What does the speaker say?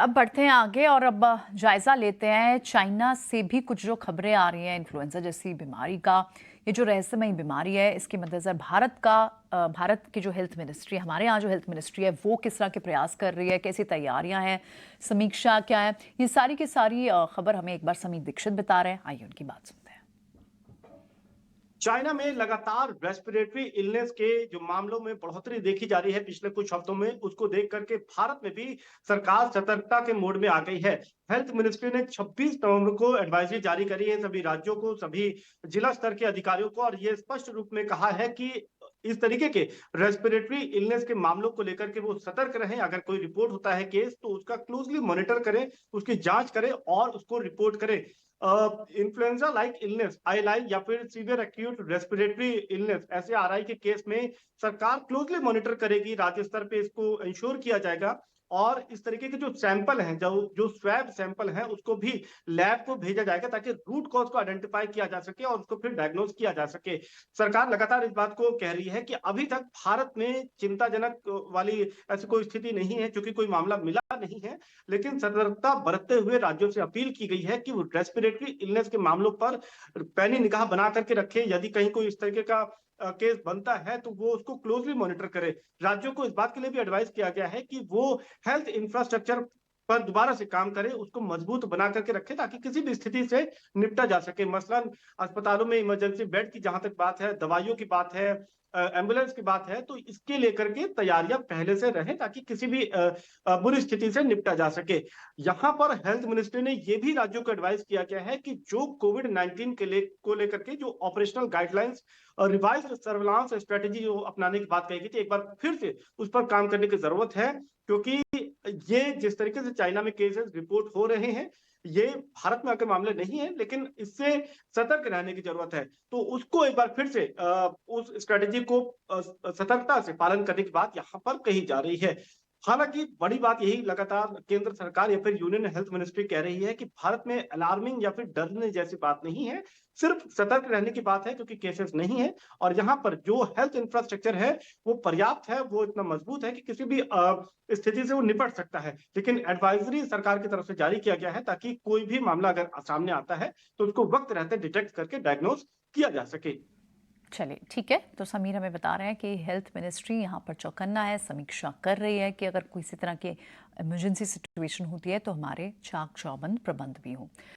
अब बढ़ते हैं आगे और अब जायजा लेते हैं चाइना से भी कुछ जो खबरें आ रही हैं इन्फ्लुएंजा जैसी बीमारी का। ये जो रहस्यमयी बीमारी है, इसके मद्देनजर भारत की जो हेल्थ मिनिस्ट्री, हमारे यहाँ जो हेल्थ मिनिस्ट्री है, वो किस तरह के प्रयास कर रही है, कैसी तैयारियां हैं, समीक्षा क्या है, ये सारी की सारी खबर हमें एक बार समीर दीक्षित बता रहे हैं। आइए उनकी बात सुनते हैं। चाइना में लगातार रेस्पिरेटरी इलनेस के जो मामलों में बढ़ोतरी देखी जा रही है पिछले कुछ हफ्तों में, उसको देख करके भारत में भी सरकार सतर्कता के मोड में आ गई है। हेल्थ मिनिस्ट्री ने 26 नवंबर को एडवाइजरी जारी करी है सभी राज्यों को, सभी जिला स्तर के अधिकारियों को, और ये स्पष्ट रूप में कहा है कि इस तरीके के रेस्पिरेटरी इलनेस के मामलों को लेकर के वो सतर्क रहें। अगर कोई रिपोर्ट होता है केस, तो उसका क्लोजली मॉनिटर करें, उसकी जांच करें और उसको रिपोर्ट करें। इन्फ्लुएंजा लाइक इलनेस, आईएलआई या फिर सीवियर एक्यूट रेस्पिरेटरी इलनेस, ऐसे आरआई के केस में सरकार क्लोजली मॉनिटर करेगी, राज्य स्तर पे इसको इंश्योर किया जाएगा। और इस तरीके के जो सैंपल हैं, जो जो स्वैब सैंपल हैं, उसको भी लैब को भेजा जाएगा ताकि रूट कॉज को आइडेंटिफाई किया जा सके और उसको फिर डायग्नोज किया जा सके। सरकार लगातार इस बात को कह रही है कि अभी तक भारत में चिंताजनक वाली ऐसी कोई स्थिति नहीं है, क्योंकि कोई मामला मिला नहीं है। लेकिन सतर्कता बरतते हुए राज्यों से अपील की गई है कि वो रेस्पिरेटरी इलनेस के मामलों पर पैनी निगाह बना करके रखें। यदि कहीं कोई इस तरीके का केस बनता है, तो वो उसको क्लोजली मॉनिटर करे। राज्यों को इस बात के लिए भी एडवाइस किया गया है कि वो हेल्थ इंफ्रास्ट्रक्चर पर दोबारा से काम करें, उसको मजबूत बना करके रखें ताकि किसी भी स्थिति से निपटा जा सके। मसलन अस्पतालों में इमरजेंसी बेड की जहां तक बात है, दवाइयों की बात है, एम्बुलेंस की बात है, तो इसके लेकर के तैयारियां पहले से रहें ताकि किसी भी बुरी स्थिति से निपटा जा सके। यहाँ पर हेल्थ मिनिस्ट्री ने यह भी राज्यों को एडवाइस किया गया है कि जो कोविड-19 को लेकर के जो ऑपरेशनल गाइडलाइंस और रिवाइज सर्विलांस स्ट्रेटेजी जो अपनाने की बात कही गई थी, एक बार फिर से उस पर काम करने की जरूरत है। क्योंकि ये जिस तरीके से चाइना में केसेस रिपोर्ट हो रहे हैं, ये भारत में आकर मामले नहीं है, लेकिन इससे सतर्क रहने की जरूरत है। तो उसको एक बार फिर से उस स्ट्रेटेजी को सतर्कता से पालन करने की बात यहाँ पर कही जा रही है। हालांकि बड़ी बात यही लगातार केंद्र सरकार या फिर यूनियन हेल्थ मिनिस्ट्री कह रही है कि भारत में अलार्मिंग या फिर डरने जैसी बात नहीं है, सिर्फ सतर्क रहने की बात है, क्योंकि केसेस नहीं है और यहाँ पर जो हेल्थ इंफ्रास्ट्रक्चर है वो पर्याप्त है, वो इतना मजबूत है कि किसी भी स्थिति से वो निपट सकता है। लेकिन एडवाइजरी सरकार की तरफ से जारी किया गया है ताकि कोई भी मामला अगर सामने आता है तो उसको वक्त रहते डिटेक्ट करके डायग्नोज किया जा सके। चलिए ठीक है, तो समीर हमें बता रहे हैं कि हेल्थ मिनिस्ट्री यहाँ पर चौकन्ना है, समीक्षा कर रही है कि अगर किसी तरह की इमरजेंसी सिचुएशन होती है तो हमारे चाक चौबंद प्रबंध भी हों।